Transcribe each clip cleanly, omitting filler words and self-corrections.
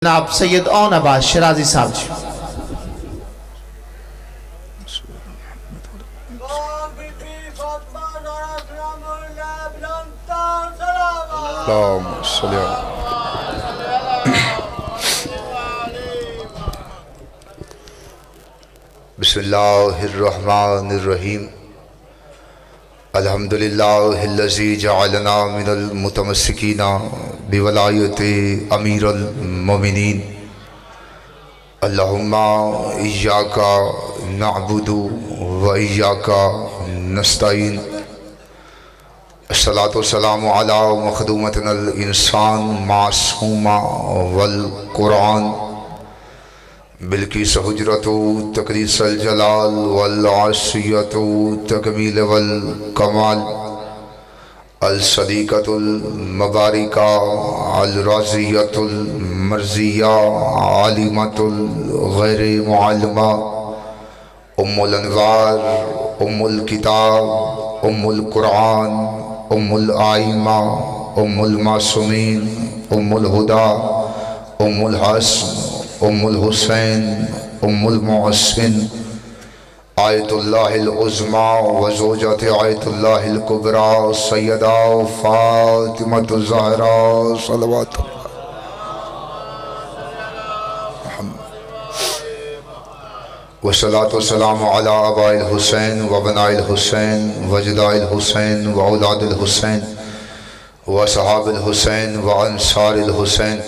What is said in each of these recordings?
جناب سید اون عباس شرازی صاحب جی اللهم صل على بسم اللہ الرحمن الرحیم الحمدللہ الذی جعلنا من المتمسکین بولایت امیر المومنین اللہم ایاک نعبد و ایاک نستعین الصلاة والسلام علی مخدومتنا الانسان معصومہ والقرآن بلکیس حجرت تقدیس الجلال والعصیت تکمیل والکمال الصدیقۃ المبارکہ الرازیۃ المرضیہ عالمۃ الغیر معلمہ ام الانوار ام الکتاب ام القرآن ام الآئمہ ام المعصومین ام الہدا ام الحسن ام الحسین ام المحسن آیت اللہ العظمی و زوجت آیت اللہ الکبریٰ سیدہ فاطمۃ الزہراء صلوات والصلاة والسلام علی آباء الحسین و بناء الحسین و جداء الحسین و اولاد الحسین و صحاب الحسین و انصار الحسین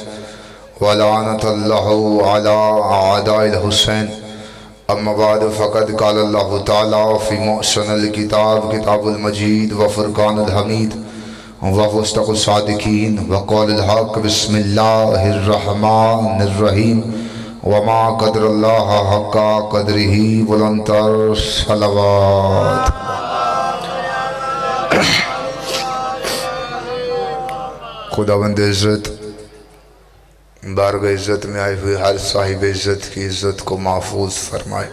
ولعنت اللہ علی اعداء الحسین اما بعد فقد قال اللہ تعالی فی محسن الکتاب کتاب المجید و فرقان الحمید و وسط الصادقین و قول الحق بسم اللہ الرحمن الرحیم وما قدر اللہ حق قدرہ بلندتر صلوات خداوند عزت بارگاہ عزت میں آئے ہوئے ہر صاحب عزت کی عزت کو محفوظ فرمائے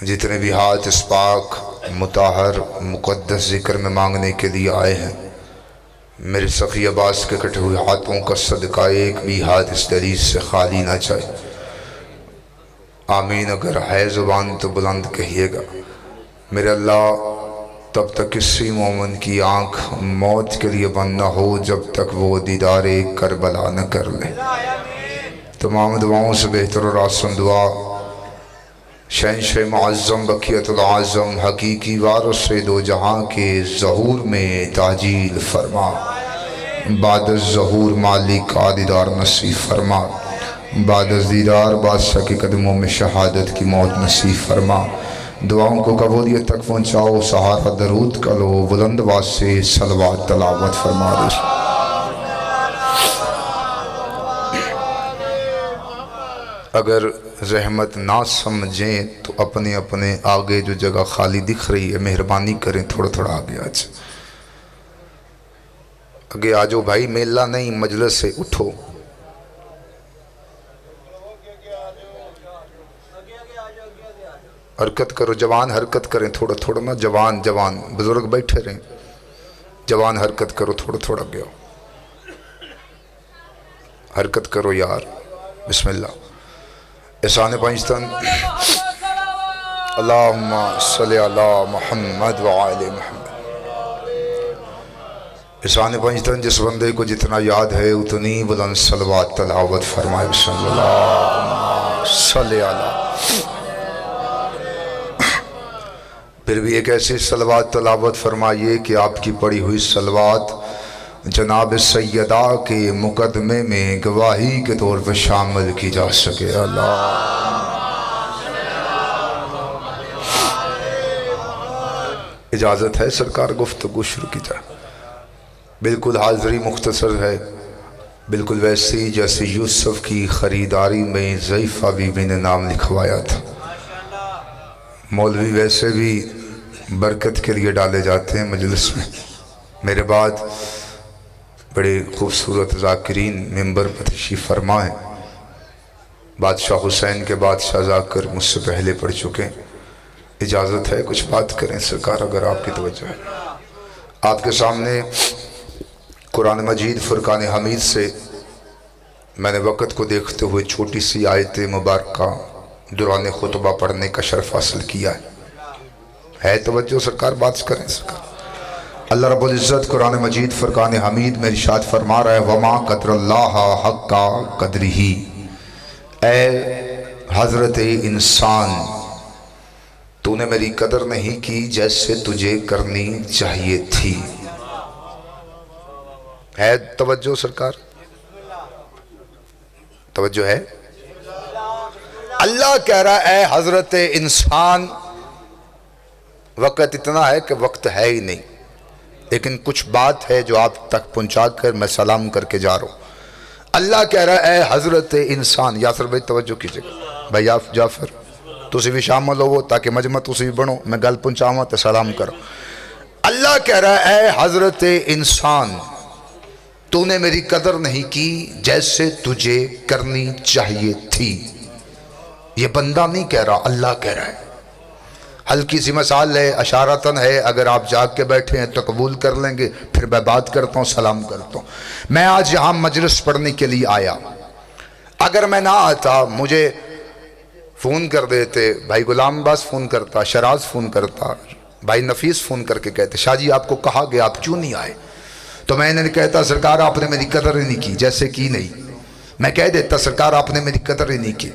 جتنے بھی ہاتھ اس پاک مطہر مقدس ذکر میں مانگنے کے لیے آئے ہیں میرے سخی عباس کے کٹے ہوئے ہاتھوں کا صدقہ ایک بھی ہاتھ اس دلیل سے خالی نہ جائے آمین اگر ہے زبان تو بلند کہیے گا میرے اللہ تب تک کسی مومن کی آنکھ موت کے لیے بند نہ ہو جب تک وہ دیدار کربلا نہ کر لے تمام دعاؤں سے بہتر اور آسان دعا شہنشاہ معظم بقیت العظم حقیقی وارث دو جہاں کے ظہور میں تعجیل فرما بعد الظہور مالک کا دیدار نصیب فرما بعد از دیدار بادشاہ کے قدموں میں شہادت کی موت نصیب فرما دعاؤں کو قبولیت تک پہنچاؤ سہارا درود کا لو بلند آواز سے صلوات تلاوت فرما دے اگر رحمت نہ سمجھیں تو اپنے اپنے آگے جو جگہ خالی دکھ رہی ہے مہربانی کریں تھوڑا تھوڑا آگے آج آگے آجو بھائی میلہ نہیں مجلس سے اٹھو حرکت کرو جوان حرکت کریں تھوڑا تھوڑا نا جوان بزرگ بیٹھے رہیں جوان حرکت کرو تھوڑا تھوڑا گیا حرکت کرو یار بسم اللہ احسان پنجتن اللہم صلی علی محمد وعلی محمد احسان پنجتن جس بندے کو جتنا یاد ہے اتنی بلند صلوات تلاوت فرمائے بسم اللہ صلی علی پھر بھی ایک ایسی صلوات تلاوت فرمائیے کہ آپ کی پڑھی ہوئی صلوات جناب سیدہ کے مقدمے میں گواہی کے طور پر شامل کی جا سکے اللہ اجازت ہے سرکار گفتگو شروع کی جائے بالکل حاضری مختصر ہے بالکل ویسی جیسے یوسف کی خریداری میں ضعیفہ بیوی نے نام لکھوایا تھا مولوی ویسے بھی برکت کے لیے ڈالے جاتے ہیں مجلس میں میرے بعد بڑے خوبصورت ذاکرین ممبر پر تشریف فرما ہیں بادشاہ حسین کے بادشاہ ذاکر مجھ سے پہلے پڑھ چکے اجازت ہے کچھ بات کریں سرکار اگر آپ کی توجہ ہے آپ کے سامنے قرآن مجید فرقان حمید سے मैंने वक़्त को देखते हुए छोटी सी आयत मुबारका दौरान खुतबा पढ़ने का शर्फ हासिल किया है तवज्जो सरकार, बात करें सरकार। अल्लाह रब्बुल इज़्ज़त कुरान मजीद फ़ुरक़ान हमीद में इरशाद फरमा रहा है, वमा क़द्रुल्लाह हक़्क़ा क़द्रिही, ए हज़रत इंसान तूने मेरी कदर नहीं की जैसे तुझे करनी चाहिए थी। है तवज्जो सरकार, तवज्जो है। अल्लाह कह रहा है हजरत इंसान वक़्त इतना है कि वक्त है ही नहीं, लेकिन कुछ बात है जो आप तक पहुंचा कर मैं सलाम करके जा रहा हूं। अल्लाह कह रहा है हजरत इंसान, यासर भाई तवज्जो कीजिएगा, भाई आप जाफर तुसी भी शामिल हो ताकि मजमा तुसी भी बनो, मैं गल पहुंचावा तो सलाम करो। अल्लाह कह रहा है हजरत इंसान तूने मेरी कदर नहीं की जैसे तुझे करनी चाहिए थी। ये बंदा नहीं कह रहा, अल्लाह कह रहा है। हल्की सी मिसाल है, अशारतन है, अगर आप जाग के बैठे हैं तो कबूल कर लेंगे, फिर मैं बात करता हूँ, सलाम करता हूँ। मैं आज यहाँ मजलिस पढ़ने के लिए आया, अगर मैं ना आता मुझे फ़ोन कर देते, भाई गुलाम अब्बास फ़ोन करता, शराज फ़ोन करता, भाई नफीस फ़ोन करके कहते शाह जी आपको कहा गया आप क्यों नहीं आए, तो मैंने कहता सरकार आपने मेरी कदर ही नहीं की, जैसे की नहीं। मैं कह देता सरकार आपने मेरी कदर ही नहीं की,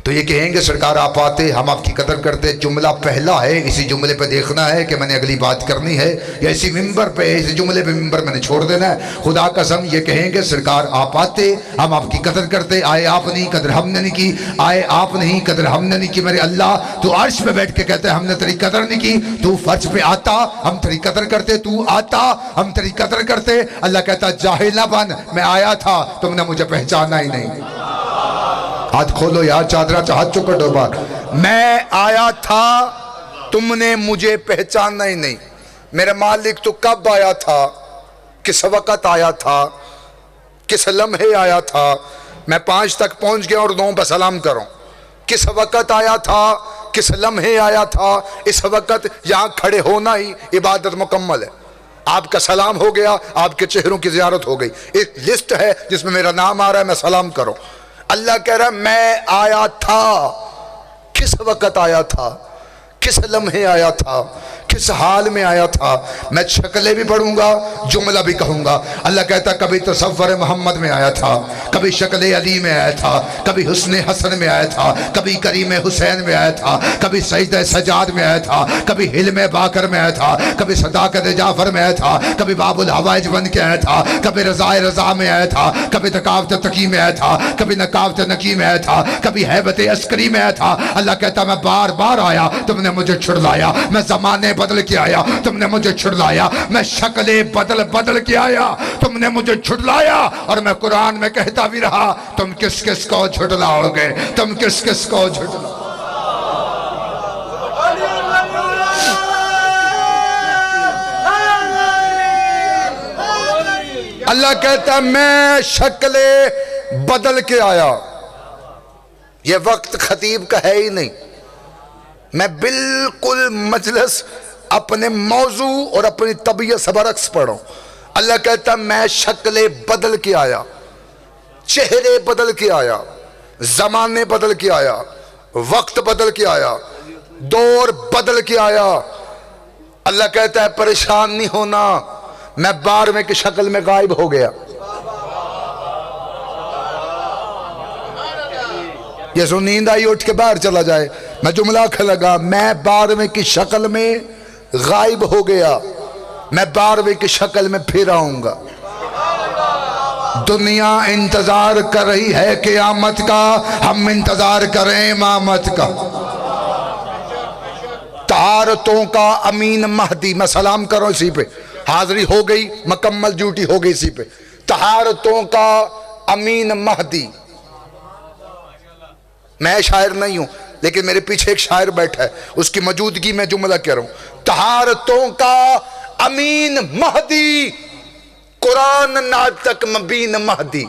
तो ये कहेंगे सरकार आप आते हम आपकी कदर करते। जुमला पहला है, इसी जुमले पे देखना है कि मैंने अगली बात करनी है या इसी मिंबर पे, इसी जुमले पे मिंबर मैंने छोड़ देना है। खुदा कसम ये कहेंगे सरकार आप आते हम आपकी कदर करते, आए आप नहीं कदर हमने नहीं की, आए आप नहीं कदर हमने नहीं की। मेरे अल्लाह तू अर्श पे बैठ के कहते हमने तेरी कदर नहीं की, तू फर्श पे आता हम तेरी कदर करते, तू आता हम तेरी कदर करते। अल्लाह कहता जाहिल ना बन, मैं आया था तुमने मुझे पहचाना ही नहीं। हाथ खोलो यार, चादरा हाथ चुकर डोबा, मैं आया था तुमने मुझे पहचाना ही नहीं। मेरे मालिक तो कब आया था, किस वक़्त आया था, किस लम्हे आया था। मैं 5 तक पहुंच गया और 9 पर सलाम करूं। किस वक़्त आया था, किस लम्हे आया था, इस वक़्त यहाँ खड़े होना ही इबादत मुकम्मल है। आपका सलाम हो गया, आपके चेहरों की ज़ियारत हो गई। एक लिस्ट है जिसमें मेरा नाम आ रहा है, मैं सलाम करूं। अल्लाह कह रहा है मैं आया था, किस वक़्त आया था, किस लम्हे आया था, किस हाल में आया था। मैं शक्लें भी पढ़ूंगा, जुमला भी कहूंगा। अल्लाह कहता कभी तसव्वुर मोहम्मद में आया था, कभी शक्ल अली में आया था, कभी हुस्न हसन में आया था, कभी करीम हुसैन में आया था, कभी सईद सजाद में आया था, कभी हिल्म बाकर में आया था, कभी सदाकत जाफर में आया था, कभी बाबुल हवाइज बन के आया था, कभी रज़ाए रज़ा में आया था, कभी तकावत तकी में आया था, कभी नकावत नकी में आया था, कभी हैबत अस्करी में आया था। अल्लाह कहता मैं बार बार आया तुमने मुझे छुड़लाया, मैं ज़माने बदल के आया तुमने मुझे छुड़लाया, मैं शक्लें बदल बदल के आया तुमने मुझे छुड़लाया। और मैं कुरान में कहता भी रहा तुम किस किस को छुड़लाओगे, तुम किस किस को छुड़लाओगे। अल्लाह कहता मैं शक्लें बदल के आया। ये वक्त खतीब का है ही नहीं, मैं बिल्कुल मजलिस अपने मौजू और अपनी तबीयत से बरक्स पढ़ो। अल्लाह कहता मैं शक्लें बदल के आया, चेहरे बदल के आया, जमाने बदल के आया, वक्त बदल के आया, दौर बदल के आया। अल्लाह कहता है परेशान नहीं होना, मैं 12वें की शक्ल में गायब हो गया। ये सो नींद आई उठ के बाहर चला जाए, मैं जुमला लगा मैं 12वें की शक्ल में गायब हो गया, मैं 12वें की शक्ल में फिर आऊंगा। दुनिया इंतजार कर रही है क़यामत का, हम इंतजार करें इमामत का। तहारतों का अमीन महदी, मैं सलाम करो इसी पे, हाजिरी हो गई, मुकम्मल ड्यूटी हो गई इसी पे। तहारतों का अमीन महदी, मैं शायर नहीं हूं लेकिन मेरे पीछे एक शायर बैठा है, उसकी मौजूदगी में जुमला कह रहा हूं। तहारतों का अमीन महदी, कुरान नातक मबीन महदी।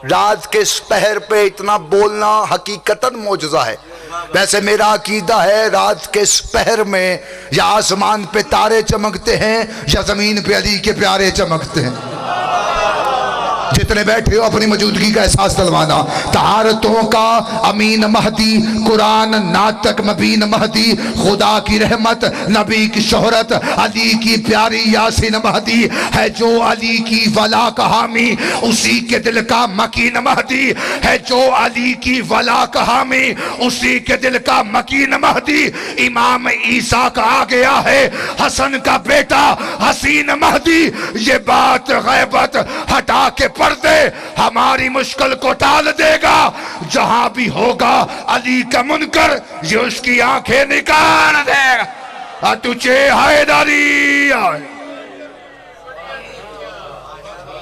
रात के इस पहर पे इतना बोलना हकीकतन मौजज़ा है। वैसे मेरा अकीदा है रात के इस पहर में या आसमान पे तारे चमकते हैं या जमीन पे अली के प्यारे चमकते हैं। جتنے بیٹھے ہو اپنی موجودگی کا احساس دلوانا. طہارتوں کا امین مہدی، قرآن ناطق مبین مہدی، خدا کی رحمت نبی کی شہرت، علی کی پیاری یاسین مہدی ہے جو علی کی ولا کا حامی، اسی کے دل کا مکین مہدی ہے جو علی کی ولا کا حامی، اسی کے دل کا مکین مہدی. امام عیسیٰ کا آ گیا ہے حسن کا بیٹا حسین مہدی. یہ بات غیبت ہٹا کے پردے ہماری مشکل کو ٹال دے گا. جہاں بھی ہوگا علی کا منکر یہ اس کی آنکھیں نکال دے گا. تجھے حیدری آئے